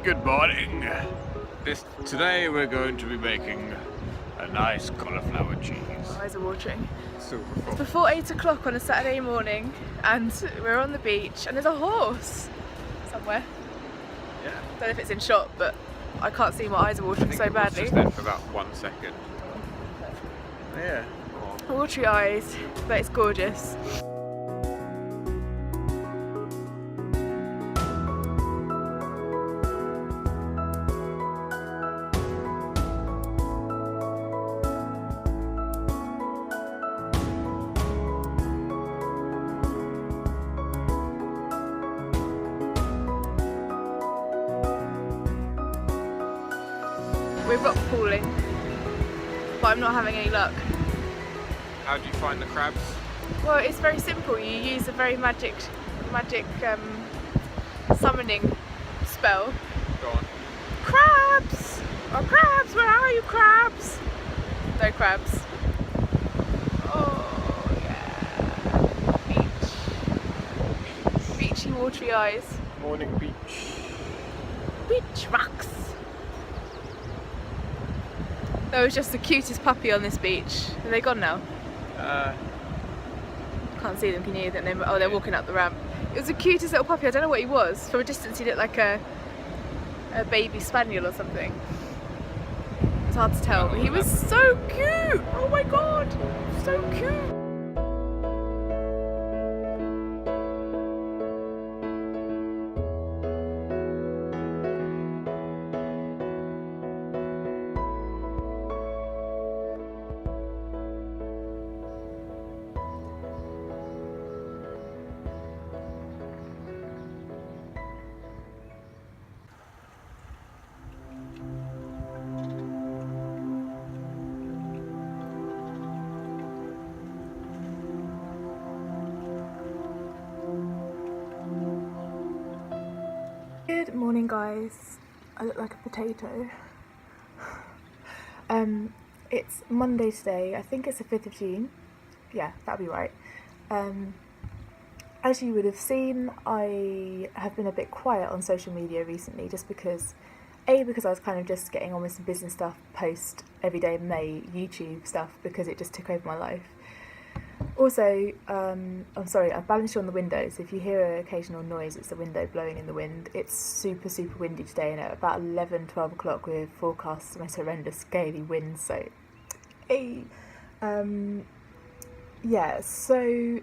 Good morning. Today we're going to be making a nice cauliflower cheese. My eyes are watering. Super It's fun. before 8 o'clock on a Saturday morning and we're on the beach and there's a horse somewhere. Yeah. Don't know if it's in shot, but I can't see, my eyes are watering so badly. Just there for about 1 second. Yeah. Watery eyes, but it's gorgeous. We're rock pooling, but I'm not having any luck. How do you find the crabs? Well, it's very simple. You use a very magic summoning spell. Go on. Crabs! Oh, crabs! Where are you, crabs? No crabs. Oh, yeah. Beach. Beachy, watery eyes. Morning beach. Beach rocks. There was just the cutest puppy on this beach. Are they gone now? Can't see them, can you? Oh, they're walking up the ramp. It was the cutest little puppy. I don't know what he was. From a distance he looked like a baby spaniel or something. It's hard to tell, but he was so cute! Oh my god! So cute! Good morning, guys. I look like a potato. It's Monday today. I think it's the 5th of June. Yeah, that'll be right. As you would have seen, I have been a bit quiet on social media recently just because I was kind of just getting on with some business stuff post everyday May YouTube stuff because it just took over my life. Also, I'm sorry, I've balanced you on the window, so if you hear an occasional noise, it's the window blowing in the wind. It's super windy today, and at about 12 o'clock we're forecast some horrendous scaly winds, so hey. Yeah, so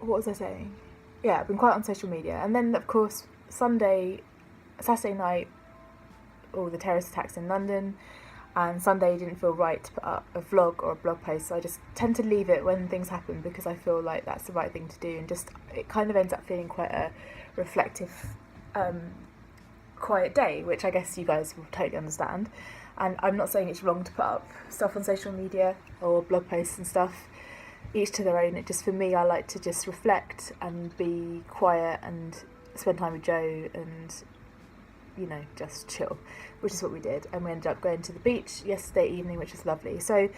what was I saying? Yeah, I've been quiet on social media, and then of course Saturday night, all the terrorist attacks in London, and Sunday didn't feel right to put up a vlog or a blog post, so I just tend to leave it when things happen because I feel like that's the right thing to do, and just it kind of ends up feeling quite a reflective, quiet day, which I guess you guys will totally understand. And I'm not saying it's wrong to put up stuff on social media or blog posts and stuff, each to their own. It just, for me, I like to just reflect and be quiet and spend time with Joe and, you know, just chill, which is what we did. And we ended up going to the beach yesterday evening, which was lovely. So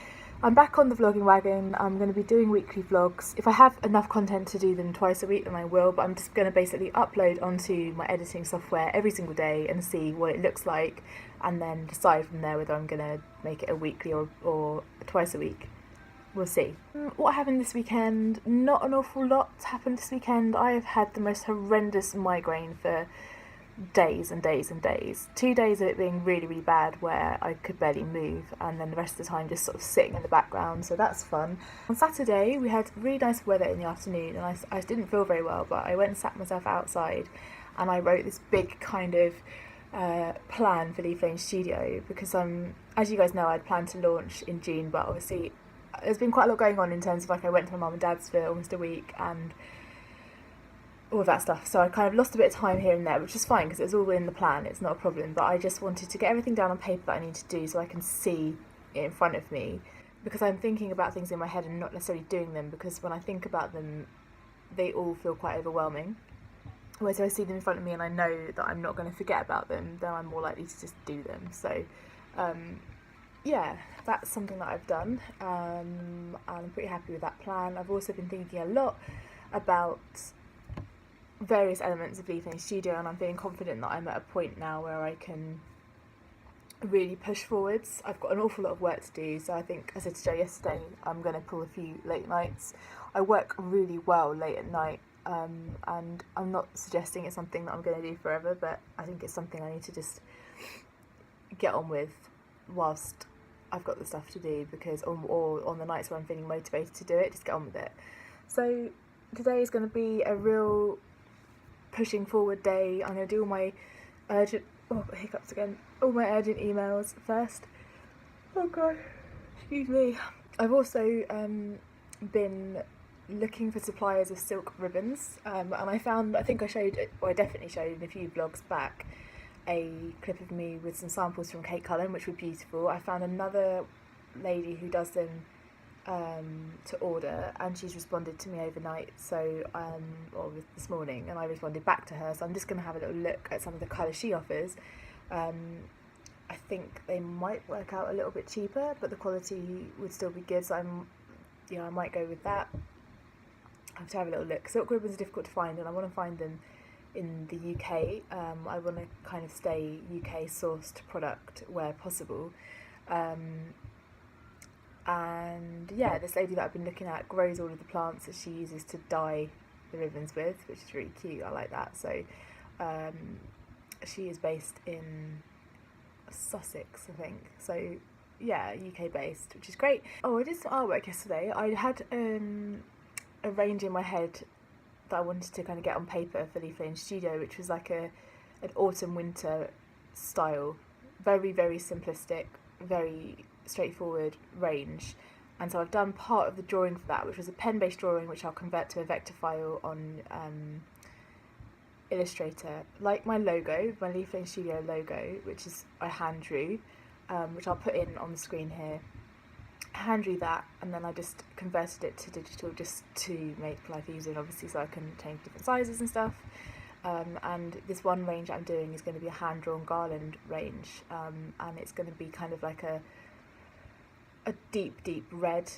I'm back on the vlogging wagon. I'm going to be doing weekly vlogs. If I have enough content to do them twice a week, then I will, but I'm just going to basically upload onto my editing software every single day and see what it looks like, and then decide from there whether I'm going to make it a weekly or twice a week. We'll see. What happened this weekend? Not an awful lot happened this weekend. I have had the most horrendous migraine for days and days and days. 2 days of it being really bad where I could barely move, and then the rest of the time just sort of sitting in the background, so that's fun. On Saturday we had really nice weather in the afternoon, and I didn't feel very well, but I went and sat myself outside and I wrote this big kind of plan for Leaf Lane Studio, because as you guys know, I'd planned to launch in June, but obviously there's been quite a lot going on in terms of, like, I went to my mum and dad's for almost a week and all of that stuff, so I kind of lost a bit of time here and there, which is fine because it's all in the plan, it's not a problem, but I just wanted to get everything down on paper that I need to do so I can see it in front of me, because I'm thinking about things in my head and not necessarily doing them, because when I think about them they all feel quite overwhelming, whereas if I see them in front of me and I know that I'm not going to forget about them, then I'm more likely to just do them. So yeah, that's something that I've done, and I'm pretty happy with that plan. I've also been thinking a lot about various elements of Leafing Studio, and I'm feeling confident that I'm at a point now where I can really push forwards. I've got an awful lot of work to do, so I think, as I said to Joe yesterday, I'm going to pull a few late nights. I work really well late at night, and I'm not suggesting it's something that I'm going to do forever, but I think it's something I need to just get on with whilst I've got the stuff to do, because or on the nights where I'm feeling motivated to do it, just get on with it. So today is going to be a real pushing forward day. I'm going to do all my urgent hiccups again, all my urgent emails first. Oh god, excuse me. I've also been looking for suppliers of silk ribbons, and I found, I think I showed, or I definitely showed in a few vlogs back, a clip of me with some samples from Kate Cullen, which were beautiful. I found another lady who does them to order, and she's responded to me overnight, so or this morning, and I responded back to her, so I'm just going to have a little look at some of the colours she offers. I think they might work out a little bit cheaper, but the quality would still be good, so I might go with that. I have to have a little look. Silk ribbons are difficult to find, and I want to find them in the UK. I want to kind of stay UK sourced product where possible. And yeah, this lady that I've been looking at grows all of the plants that she uses to dye the ribbons with, which is really cute. I like that. So she is based in Sussex, I think. So yeah, UK based, which is great. Oh, I did some artwork yesterday. I had a range in my head that I wanted to kind of get on paper for Leafing Studio, which was like an autumn winter style, very, very simplistic, very straightforward range. And so I've done part of the drawing for that, which was a pen-based drawing, which I'll convert to a vector file on Illustrator, like my logo, my Leafing Studio logo, which is I hand drew, which I'll put in on the screen here. I hand drew that, and then I just converted it to digital just to make life easier, obviously, so I can change different sizes and stuff. And this one range I'm doing is going to be a hand-drawn garland range, and it's going to be kind of like a deep red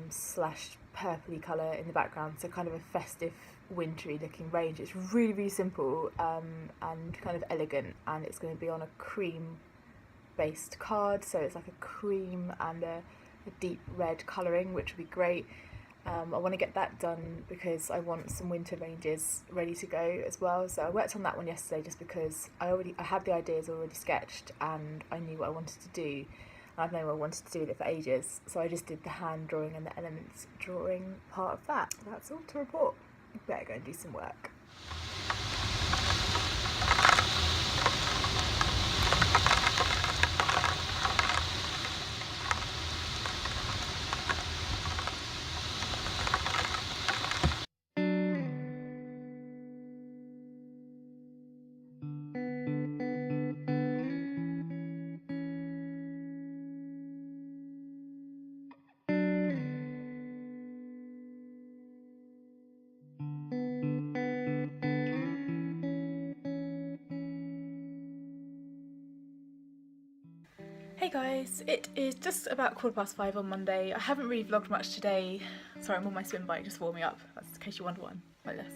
slash purpley colour in the background, so kind of a festive wintry looking range. It's really, really simple and kind of elegant, and it's going to be on a cream based card, so it's like a cream and a deep red colouring, which would be great. I want to get that done because I want some winter ranges ready to go as well. So I worked on that one yesterday just because I had the ideas already sketched, and I knew what I wanted to do. I've known I wanted to do it for ages, so I just did the hand drawing and the elements drawing part of that. That's all to report. Better go and do some work. Hey guys, it is just about 5:15 on Monday. I haven't really vlogged much today. Sorry, I'm on my swim bike just warming up. That's in case you wonder why I'm like this.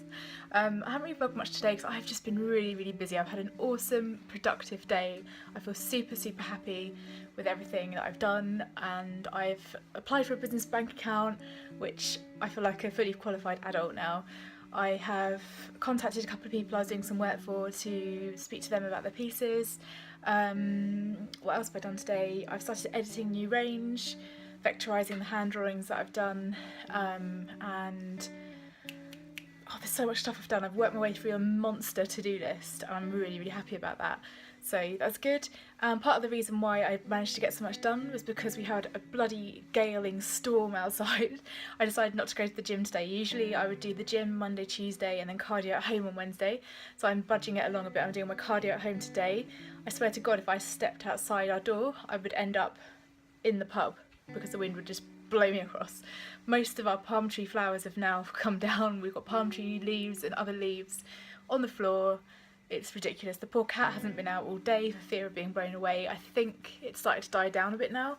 I haven't really vlogged much today because I've just been really, really busy. I've had an awesome, productive day. I feel super, super happy with everything that I've done, and I've applied for a business bank account, which I feel like a fully qualified adult now. I have contacted a couple of people I was doing some work for to speak to them about their pieces. What else have I done today? I've started editing new range, vectorising the hand drawings that I've done, and there's so much stuff I've done. I've worked my way through a monster to-do list, and I'm really, really happy about that. So that's good. Part of the reason why I managed to get so much done was because we had a bloody galing storm outside. I decided not to go to the gym today. Usually I would do the gym Monday, Tuesday, and then cardio at home on Wednesday. So I'm budging it along a bit. I'm doing my cardio at home today. I swear to God, if I stepped outside our door, I would end up in the pub because the wind would just blow me across. Most of our palm tree flowers have now come down. We've got palm tree leaves and other leaves on the floor. It's ridiculous. The poor cat hasn't been out all day for fear of being blown away. I think it's started to die down a bit now.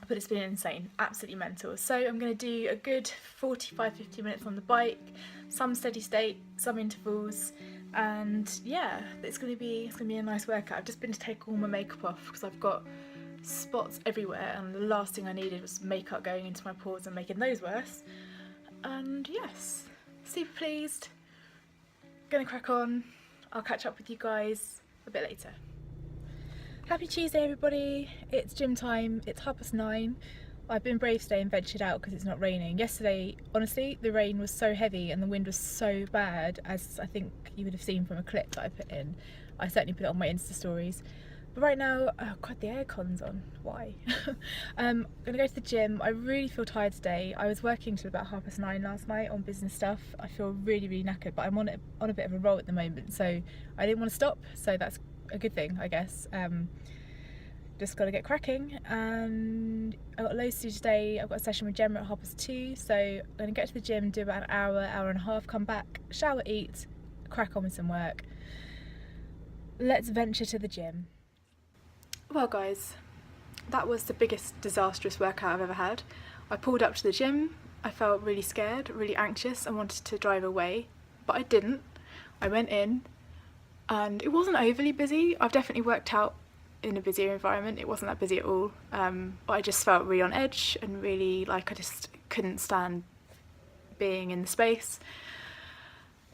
but it's been insane, absolutely mental. So I'm going to do a good 45-50 minutes on the bike, some steady state, some intervals, and yeah, it's going to be a nice workout. I've just been to take all my makeup off because I've got spots everywhere, and the last thing I needed was makeup going into my pores and making those worse. And yes, super pleased. Gonna crack on. I'll catch up with you guys a bit later. Happy Tuesday everybody, it's gym time, it's 9:30. I've been brave today and ventured out because it's not raining. Yesterday, honestly, the rain was so heavy and the wind was so bad, as I think you would have seen from a clip that I put in. I certainly put it on my Insta stories. But right now, oh god, the aircon's on, why? I'm gonna go to the gym. I really feel tired today. I was working till about 9:30 last night on business stuff. I feel really knackered, but I'm on a bit of a roll at the moment, so I didn't want to stop, so that's a good thing, I guess. Just got to get cracking, and I've got loads to do today. I've got a session with Gemma at 2:30, so I'm going to get to the gym, do about an hour and a half, come back, shower, eat, crack on with some work. Let's venture to the gym. Well guys, that was the biggest disastrous workout I've ever had. I pulled up to the gym, I felt really scared, really anxious, and wanted to drive away, but I didn't. I went in, and it wasn't overly busy. I've definitely worked out in a busier environment. It wasn't that busy at all, but I just felt really on edge and really like I just couldn't stand being in the space.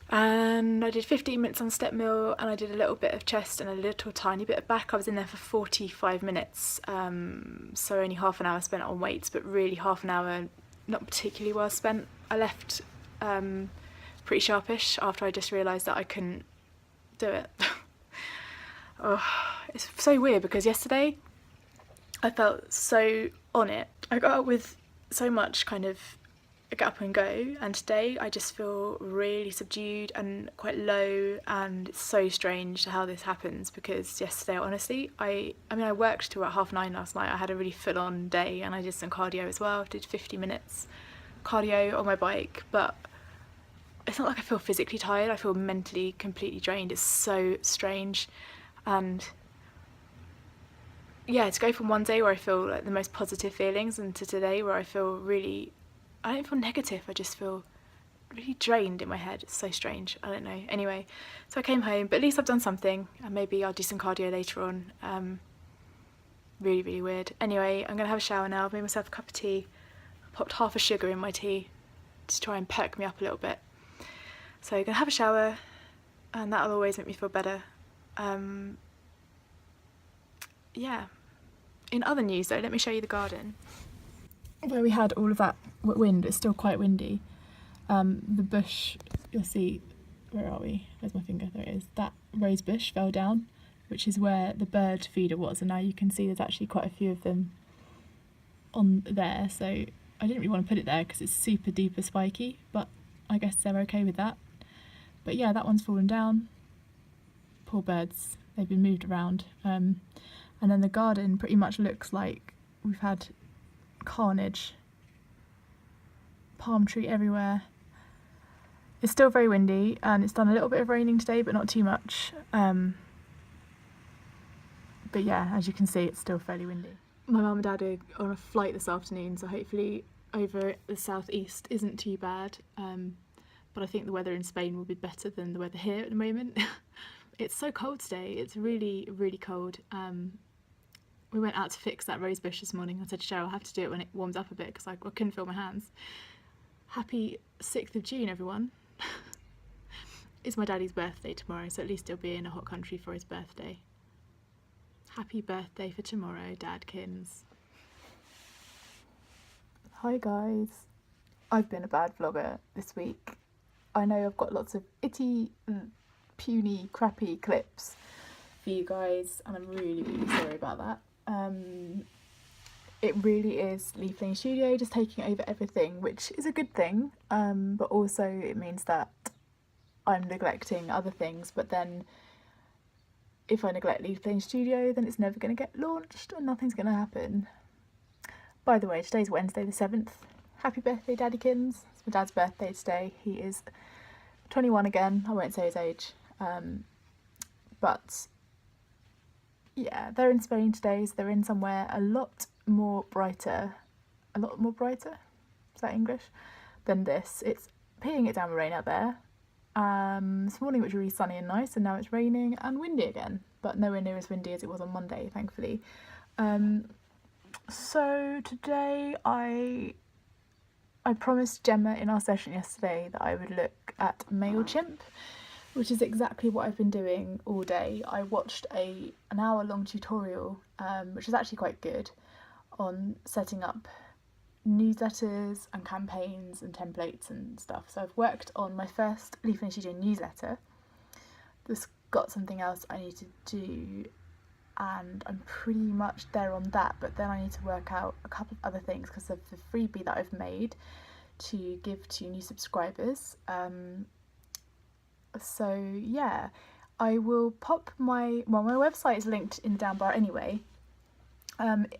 And I did 15 minutes on step mill, and I did a little bit of chest and a little tiny bit of back. I was in there for 45 minutes, so only half an hour spent on weights, but really half an hour not particularly well spent. I left pretty sharpish after I just realised that I couldn't do it. Oh, it's so weird because yesterday I felt so on it. I got up with so much kind of get up and go, and today I just feel really subdued and quite low, and it's so strange how this happens because yesterday honestly I worked till about 9:30 last night. I had a really full-on day and I did some cardio as well. I did 50 minutes cardio on my bike, but it's not like I feel physically tired. I feel mentally completely drained. It's so strange. And yeah, to go from one day where I feel like the most positive feelings and to today where I feel really, I don't feel negative, I just feel really drained in my head. It's so strange, I don't know. Anyway, so I came home, but at least I've done something, and maybe I'll do some cardio later on. Really weird. Anyway, I'm gonna have a shower now. I've made myself a cup of tea, popped half a sugar in my tea to try and perk me up a little bit. So I'm gonna have a shower, and that'll always make me feel better. Yeah. In other news though, let me show you the garden. Where we had all of that wind, it's still quite windy. The bush, you'll see, where are we? Where's my finger? There it is. That rose bush fell down, which is where the bird feeder was, and now you can see there's actually quite a few of them on there, so I didn't really want to put it there because it's super duper spiky, but I guess they're okay with that. But yeah, that one's fallen down. Poor birds, they've been moved around. And then the garden pretty much looks like we've had carnage. Palm tree everywhere. It's still very windy, and it's done a little bit of raining today, but not too much. But yeah, as you can see, it's still fairly windy. My mum and dad are on a flight this afternoon, so hopefully over the southeast isn't too bad. But I think the weather in Spain will be better than the weather here at the moment. It's so cold today. It's really cold. We went out to fix that rose bush this morning. I said to Cheryl, I'll have to do it when it warms up a bit because I couldn't feel my hands. Happy 6th of June, everyone. It's my daddy's birthday tomorrow, so at least he'll be in a hot country for his birthday. Happy birthday for tomorrow, Dadkins. Hi guys. I've been a bad vlogger this week. I know I've got lots of itty, puny, crappy clips for you guys, and I'm really sorry about that. It really is Leaf Lane Studio just taking over everything, which is a good thing, but also it means that I'm neglecting other things. But then if I neglect Leaf Lane Studio, then it's never going to get launched and nothing's going to happen. By the way, today's Wednesday the 7th. Happy birthday, Daddykins. It's my dad's birthday today. He is 21 again. I won't say his age. But yeah, they're in Spain today, so they're in somewhere a lot a lot more brighter, is that English, than this. It's peeing it down with rain out there. This morning it was really sunny and nice, and now it's raining and windy again, but nowhere near as windy as it was on Monday, thankfully. So today I promised Gemma in our session yesterday that I would look at MailChimp, which is exactly what I've been doing all day. I watched an hour-long tutorial, which is actually quite good, on setting up newsletters and campaigns and templates and stuff. So I've worked on my first Leaf and Studio newsletter. Just got something else I need to do, and I'm pretty much there on that, but then I need to work out a couple of other things because of the freebie that I've made to give to new subscribers. So yeah, I will pop my website is linked in the down bar anyway.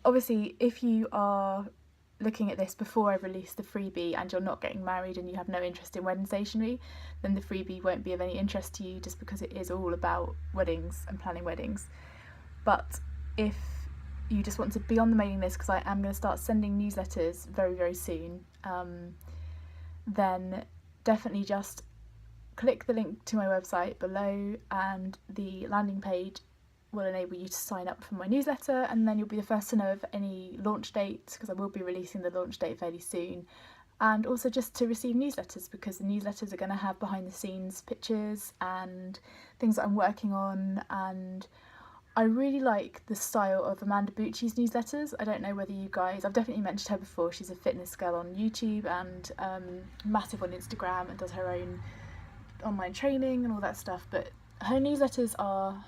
Obviously, if you are looking at this before I release the freebie and you're not getting married and you have no interest in wedding stationery, then the freebie won't be of any interest to you, just because it is all about weddings and planning weddings. But if you just want to be on the mailing list, because I am going to start sending newsletters very, very soon, then definitely just click the link to my website below, and the landing page will enable you to sign up for my newsletter, and then you'll be the first to know of any launch dates, because I will be releasing the launch date fairly soon. And also just to receive newsletters, because the newsletters are going to have behind the scenes pictures and things that I'm working on. And I really like the style of Amanda Bucci's newsletters. I don't know whether you guys, I've definitely mentioned her before. She's a fitness girl on YouTube and massive on Instagram, and does her own online training and all that stuff. But her newsletters are,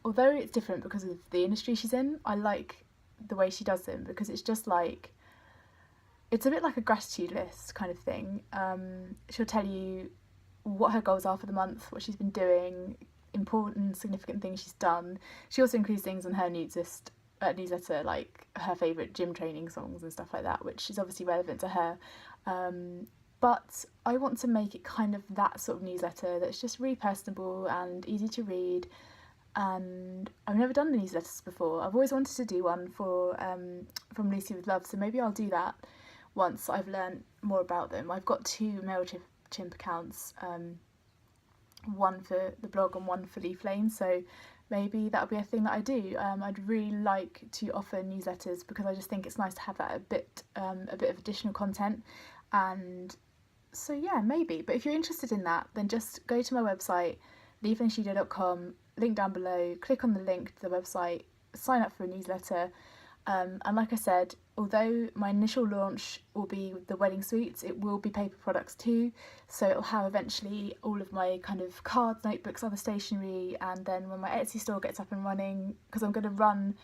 although it's different because of the industry she's in, I like the way she does them, because it's just like, it's a bit like a gratitude list kind of thing. She'll tell you what her goals are for the month, what she's been doing, important, significant things she's done. She also includes things on her newsletter, like her favourite gym training songs and stuff like that, which is obviously relevant to her. But I want to make it kind of that sort of newsletter that's just really personable and easy to read. And I've never done the newsletters before. I've always wanted to do one for from Lucy with Love, so maybe I'll do that once I've learned more about them. I've got 2 MailChimp accounts, one for the blog and one for Leaf Lane, so maybe that'll be a thing that I do. I'd really like to offer newsletters, because I just think it's nice to have that a bit of additional content. And so yeah, maybe. But if you're interested in that, then just go to my website, leafandstudio.com, link down below, click on the link to the website, sign up for a newsletter. And like I said, although my initial launch will be the wedding suites, it will be paper products too. So it'll have eventually all of my kind of cards, notebooks, other stationery, and then when my Etsy store gets up and running, because I'm going to run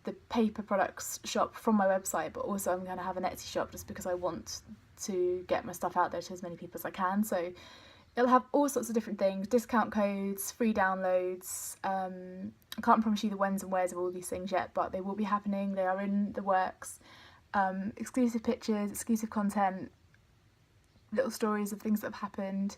the paper products shop from my website, but also I'm going to have an Etsy shop, just because I want to get my stuff out there to as many people as I can. So it'll have all sorts of different things, discount codes, free downloads. I can't promise you the whens and wheres of all these things yet, but they will be happening. They are in the works. Exclusive pictures, exclusive content, little stories of things that have happened.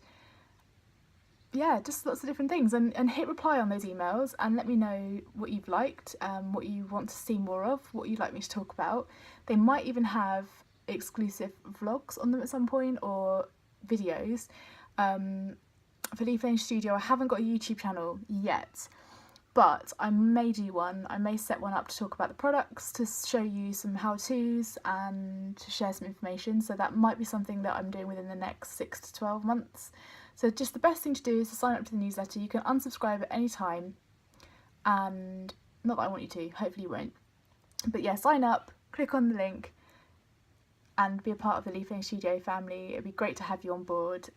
Yeah, just lots of different things. And hit reply on those emails and let me know what you've liked, what you want to see more of, what you'd like me to talk about. They might even have exclusive vlogs on them at some point, or videos. For Leaf Lane Studio, I haven't got a YouTube channel yet, but I may do one. I may set one up to talk about the products, to show you some how-tos and to share some information. So that might be something that I'm doing within the next 6 to 12 months. So just the best thing to do is to sign up to the newsletter. You can unsubscribe at any time, and not that I want you to, hopefully you won't. But yeah, sign up, click on the link, and be a part of the Leaf Lane Studio family. It'd be great to have you on board.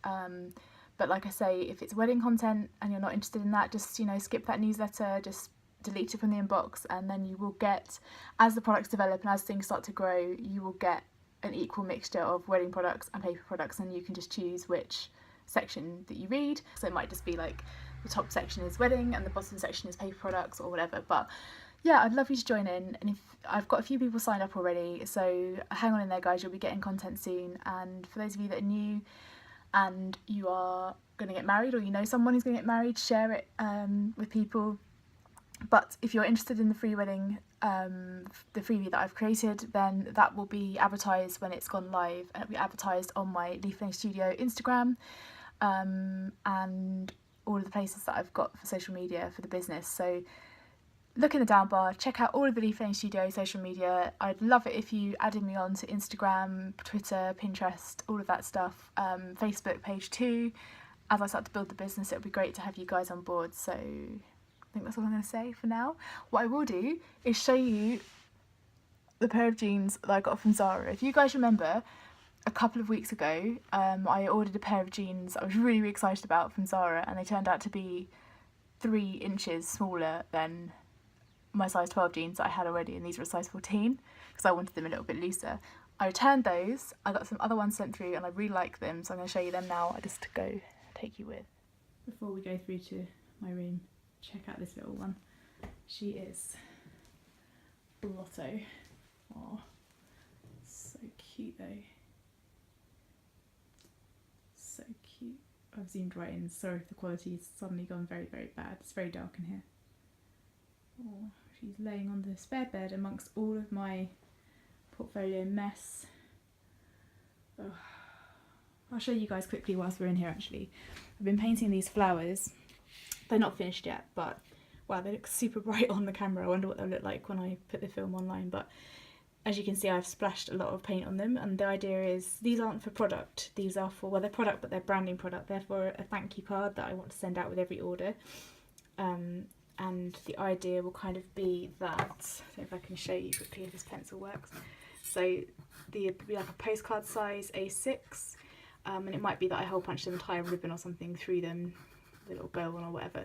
But like I say, if it's wedding content and you're not interested in that, just, you know, skip that newsletter, just delete it from the inbox, and then you will get, as the products develop and as things start to grow, you will get an equal mixture of wedding products and paper products, and you can just choose which section that you read. So it might just be like the top section is wedding and the bottom section is paper products or whatever. But yeah, I'd love you to join in, and if I've got a few people signed up already, so hang on in there guys, you'll be getting content soon. And for those of you that are new and you are going to get married, or you know someone who's going to get married, share it with people. But if you're interested in the free wedding, the freebie that I've created, then that will be advertised when it's gone live, and it'll be advertised on my Leafing Studio Instagram, and all of the places that I've got for social media for the business. So look in the down bar, check out all of the Leafing Studio social media. I'd love it if you added me on to Instagram, Twitter, Pinterest, all of that stuff, Facebook page too. As I start to build the business, it would be great to have you guys on board. So I think that's all I'm going to say for now. What I will do is show you the pair of jeans that I got from Zara. If you guys remember, a couple of weeks ago, I ordered a pair of jeans I was really, really excited about from Zara, and they turned out to be 3 inches smaller than my size 12 jeans that I had already, and these were a size 14 because I wanted them a little bit looser. I returned those, I got some other ones sent through and I really like them, so I'm going to show you them now. I just go take you with. Before we go through to my room, check out this little one. She is Blotto. Oh, so cute though. So cute. I've zoomed right in, sorry if the quality's suddenly gone very, very bad. It's very dark in here. Oh, she's laying on the spare bed amongst all of my portfolio mess. Oh. I'll show you guys quickly whilst we're in here actually. I've been painting these flowers. They're not finished yet, but wow, they look super bright on the camera. I wonder what they'll look like when I put the film online. But as you can see, I've splashed a lot of paint on them, and the idea is these aren't for product. These are for, well, they're product, but they're branding product. They're for a thank you card that I want to send out with every order. And the idea will kind of be that, so if I can show you quickly if this pencil works. So it'll be like a postcard size A6, and it might be that I hole punch them and tie a ribbon or something through them, a little bow on or whatever.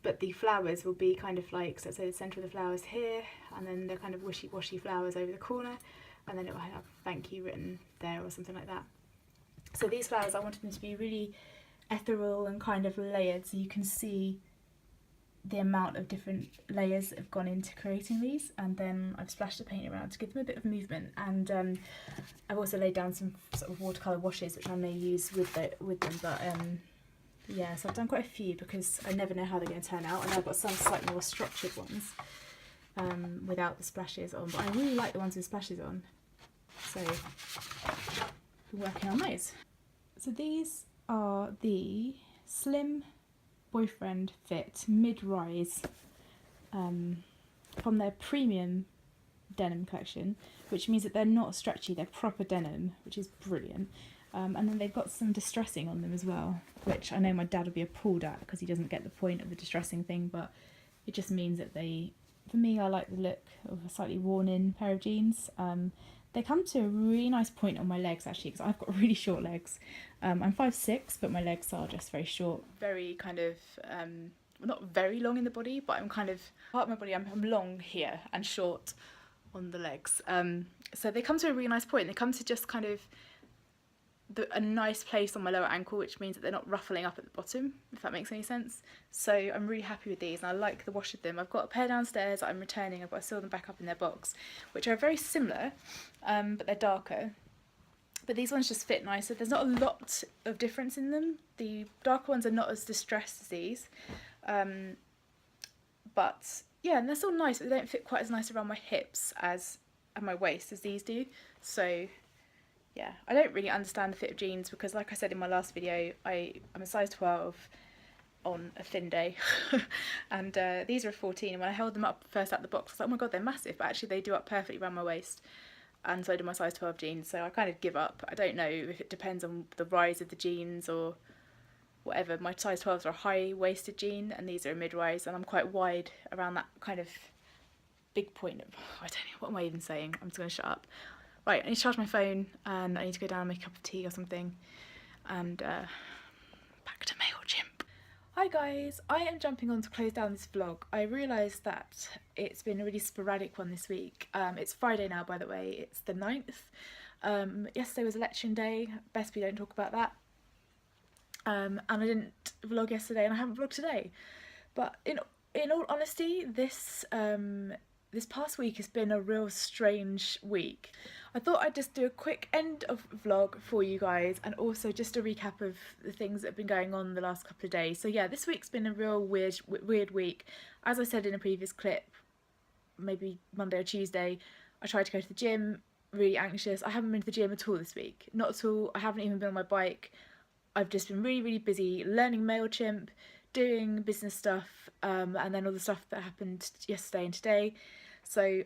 But the flowers will be kind of like, so the centre of the flowers here, and then the kind of wishy-washy flowers over the corner, and then it will have thank you written there or something like that. So these flowers, I wanted them to be really ethereal and kind of layered, so you can see the amount of different layers that have gone into creating these, and then I've splashed the paint around to give them a bit of movement, and I've also laid down some sort of watercolour washes which I may use with them, but yeah, so I've done quite a few because I never know how they're going to turn out, and I've got some slightly more structured ones without the splashes on, but I really like the ones with splashes on, so we're working on those. So these are the Slim Boyfriend Fit mid-rise from their premium denim collection, which means that they're not stretchy, they're proper denim, which is brilliant. And then they've got some distressing on them as well, which I know my dad will be appalled at because he doesn't get the point of the distressing thing, but it just means that for me, I like the look of a slightly worn in pair of jeans. They come to a really nice point on my legs actually, because I've got really short legs. I'm 5'6", but my legs are just very short. Very kind of, well, not very long in the body, but I'm kind of, part of my body, I'm long here and short on the legs. So they come to a really nice point. They come to just kind of a nice place on my lower ankle, which means that they're not ruffling up at the bottom, if that makes any sense. So I'm really happy with these, and I like the wash of them. I've got a pair downstairs that I'm returning. I've got to seal them back up in their box, which are very similar, but they're darker. But these ones just fit nicer. There's not a lot of difference in them. The darker ones are not as distressed as these, but yeah, and they're still nice, but they don't fit quite as nice around my hips and my waist as these do. So yeah, I don't really understand the fit of jeans because, like I said in my last video, I'm a size 12 on a thin day, and these are a 14, and when I held them up first out the box, I was like, oh my god, they're massive, but actually they do up perfectly around my waist, and so do my size 12 jeans, so I kind of give up. I don't know if it depends on the rise of the jeans or whatever. My size 12s are a high-waisted jean, and these are a mid-rise, and I'm quite wide around that kind of big point of, I don't know, what am I even saying? I'm just going to shut up. Right, I need to charge my phone, and I need to go down and make a cup of tea or something, and back to MailChimp. Hi guys, I am jumping on to close down this vlog. I realised that it's been a really sporadic one this week. It's Friday now, by the way, it's the 9th. Yesterday was election day, best we don't talk about that. And I didn't vlog yesterday, and I haven't vlogged today. But in all honesty, this this past week has been a real strange week. I thought I'd just do a quick end of vlog for you guys, and also just a recap of the things that have been going on the last couple of days. So yeah, this week's been a real weird week. As I said in a previous clip, maybe Monday or Tuesday, I tried to go to the gym, really anxious. I haven't been to the gym at all this week. Not at all. I haven't even been on my bike. I've just been really busy learning MailChimp, doing business stuff, and then all the stuff that happened yesterday and today. So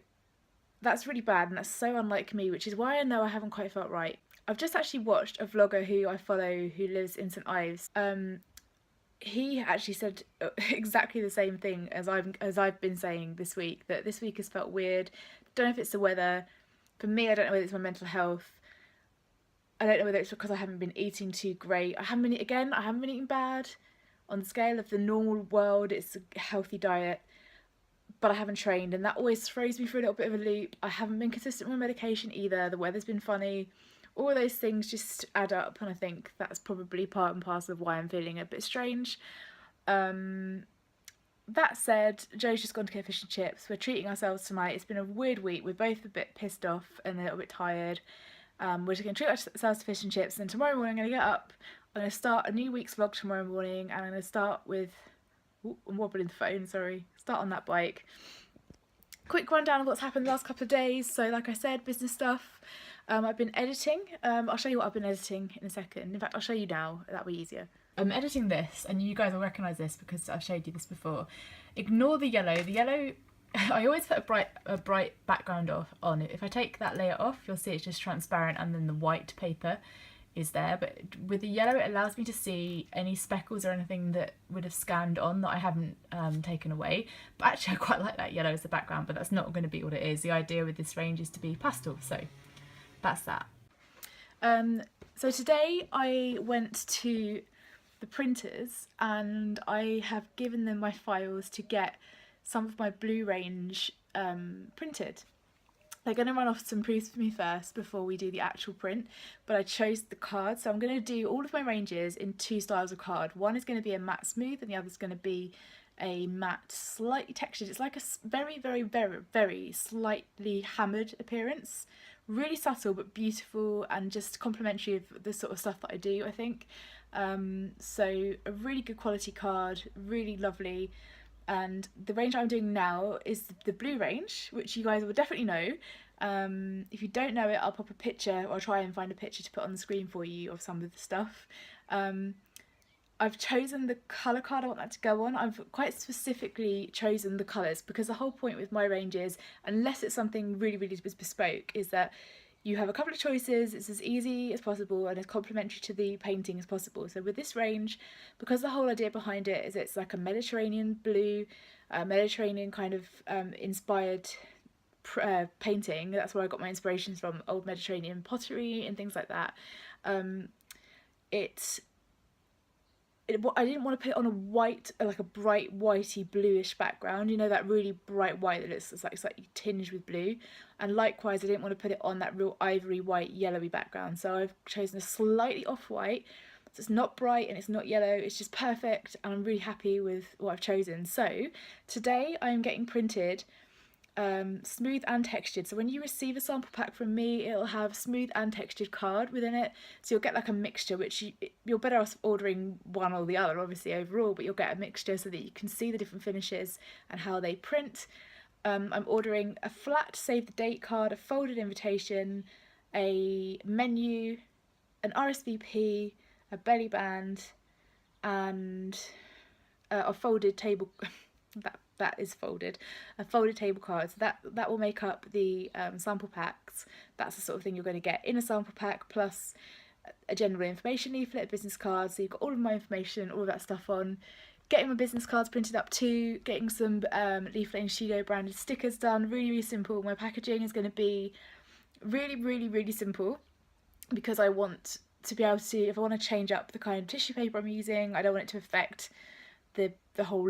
that's really bad, and that's so unlike me, which is why I know I haven't quite felt right. I've just actually watched a vlogger who I follow who lives in St Ives. He actually said exactly the same thing as I've been saying this week, that this week has felt weird. Don't know if it's the weather. For me, I don't know whether it's my mental health. I don't know whether it's because I haven't been eating too great. I haven't been eating bad. On the scale of the normal world, it's a healthy diet, but I haven't trained, and that always throws me for a little bit of a loop. I haven't been consistent with my medication either. The weather's been funny. All those things just add up, and I think that's probably part and parcel of why I'm feeling a bit strange. That said, Joe's just gone to get fish and chips. We're treating ourselves tonight. It's been a weird week. We're both a bit pissed off and a little bit tired. We're just going to treat ourselves to fish and chips, and tomorrow morning I'm going to get up. I'm going to start a new week's vlog tomorrow morning, and I'm going to start with... Ooh, I'm wobbling the phone, sorry. Start on that bike. Quick rundown of what's happened the last couple of days. So like I said, business stuff. I've been editing. I'll show you what I've been editing in a second. In fact, I'll show you now. That'll be easier. I'm editing this, and you guys will recognise this because I've showed you this before. Ignore the yellow. The yellow... I always put a bright background on it. If I take that layer off, you'll see it's just transparent, and then the white paper is there. But with the yellow, it allows me to see any speckles or anything that would have scanned on that I haven't taken away. But actually, I quite like that yellow as the background, but that's not going to be what it is. The idea with this range is to be pastel, so that's that. So today I went to the printers, and I have given them my files to get some of my blue range printed. They're going to run off some proofs for me first before we do the actual print, but I chose the card. So I'm going to do all of my ranges in two styles of card. One is going to be a matte smooth, and the other is going to be a matte slightly textured. It's like a very slightly hammered appearance. Really subtle but beautiful, and just complimentary of the sort of stuff that I do, I think. So a really good quality card, really lovely. And the range I'm doing now is the blue range, which you guys will definitely know. If you don't know it, I'll pop a picture, or I'll try and find a picture to put on the screen for you of some of the stuff. I've chosen the colour card I want that to go on. I've quite specifically chosen the colours, because the whole point with my range is, unless it's something really bespoke, is that you have a couple of choices, it's as easy as possible and as complementary to the painting as possible. So with this range, because the whole idea behind it is it's like a Mediterranean blue, Mediterranean kind of inspired painting. That's where I got my inspirations from, old Mediterranean pottery and things like that. I didn't want to put it on a white, like a bright whitey bluish background, you know, that really bright white that it's like slightly tinged with blue. And likewise, I didn't want to put it on that real ivory white yellowy background. So I've chosen a slightly off-white, so it's not bright and it's not yellow, it's just perfect, and I'm really happy with what I've chosen. So today I am getting printed smooth and textured. So when you receive a sample pack from me, it'll have smooth and textured card within it, so you'll get like a mixture, which you're better off ordering one or the other obviously overall, but you'll get a mixture so that you can see the different finishes and how they print. I'm ordering a flat save the date card, a folded invitation, a menu, an RSVP, a belly band, and a folded table that is folded, a folded table card. So that will make up the sample packs. That's the sort of thing you're going to get in a sample pack, plus a general information leaflet, a business card, so you've got all of my information, all of that stuff on. Getting my business cards printed up too, getting some Leaflet and Studio branded stickers done. Really simple. My packaging is going to be really simple, because I want to be able to, if I want to change up the kind of tissue paper I'm using, I don't want it to affect the whole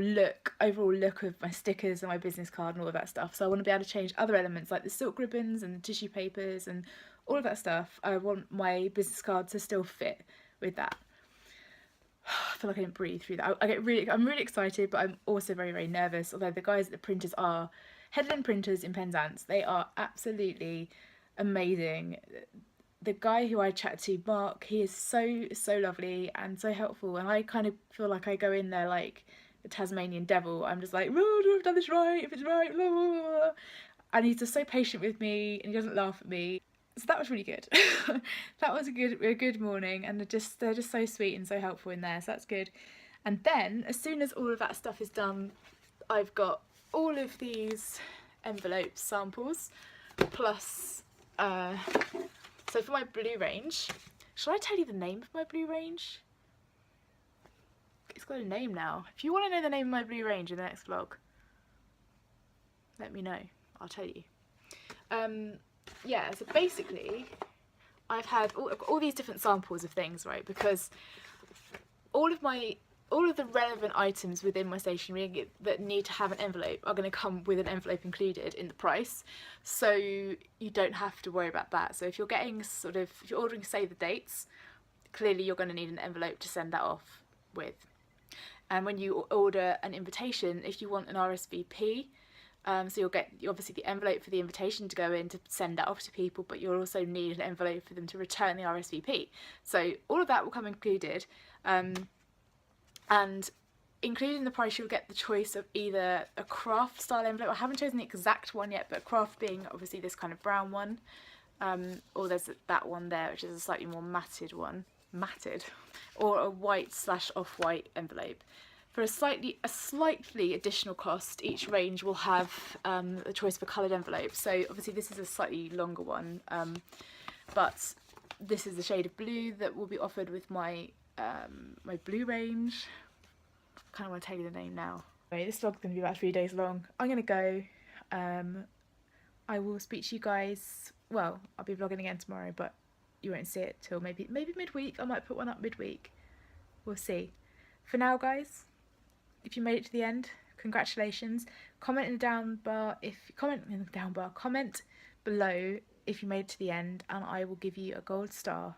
overall look of my stickers and my business card and all of that stuff. So I want to be able to change other elements like the silk ribbons and the tissue papers and all of that stuff. I want my business card to still fit with that. I feel like I didn't breathe through that. I'm really excited, but I'm also very nervous, although the guys at the printers are Headland Printers in Penzance. They are absolutely amazing. The guy who I chat to, Mark, he is so lovely and so helpful, and I kind of feel like I go in there like the Tasmanian devil. I'm just like, oh, do I've done this right, if it's right, blah, blah, blah. And he's just so patient with me, and he doesn't laugh at me. So that was really good. That was a good morning, and they're just so sweet and so helpful in there, so that's good. And then as soon as all of that stuff is done, I've got all of these envelope samples plus so for my blue range, should I tell you the name of my blue range? It's got a name now. If you want to know the name of my blue range in the next vlog, let me know, I'll tell you. Yeah, so basically I've had all these different samples of things, right, because all of the relevant items within my stationery that need to have an envelope are going to come with an envelope included in the price, so you don't have to worry about that. So if you're getting if you're ordering save the dates, clearly you're going to need an envelope to send that off with. And when you order an invitation, if you want an RSVP, so you'll get obviously the envelope for the invitation to go in to send that off to people, but you'll also need an envelope for them to return the RSVP. So all of that will come included. And included in the price, you'll get the choice of either a craft style envelope. I haven't chosen the exact one yet, but craft being obviously this kind of brown one, or there's that one there, which is a slightly more matted one, or a white / off-white envelope. For a slightly additional cost, each range will have the choice for coloured envelopes. So obviously this is a slightly longer one, but this is the shade of blue that will be offered with my my blue range. I kind of want to tell you the name now. Anyway, this vlog's going to be about 3 days long. I'm going to go. I will speak to you guys, well, I'll be vlogging again tomorrow, but you won't see it till maybe midweek. I might put one up midweek. We'll see. For now, guys, if you made it to the end, congratulations. Comment below if you made it to the end, and I will give you a gold star.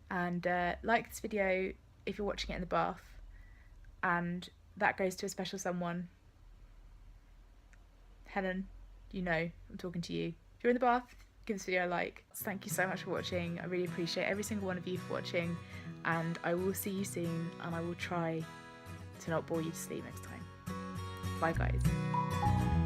And like this video if you're watching it in the bath, and that goes to a special someone. Helen, you know I'm talking to you. If you're in the bath, give this video a like. Thank you so much for watching. I really appreciate every single one of you for watching, and I will see you soon, and I will try to not bore you to sleep next time. Bye guys.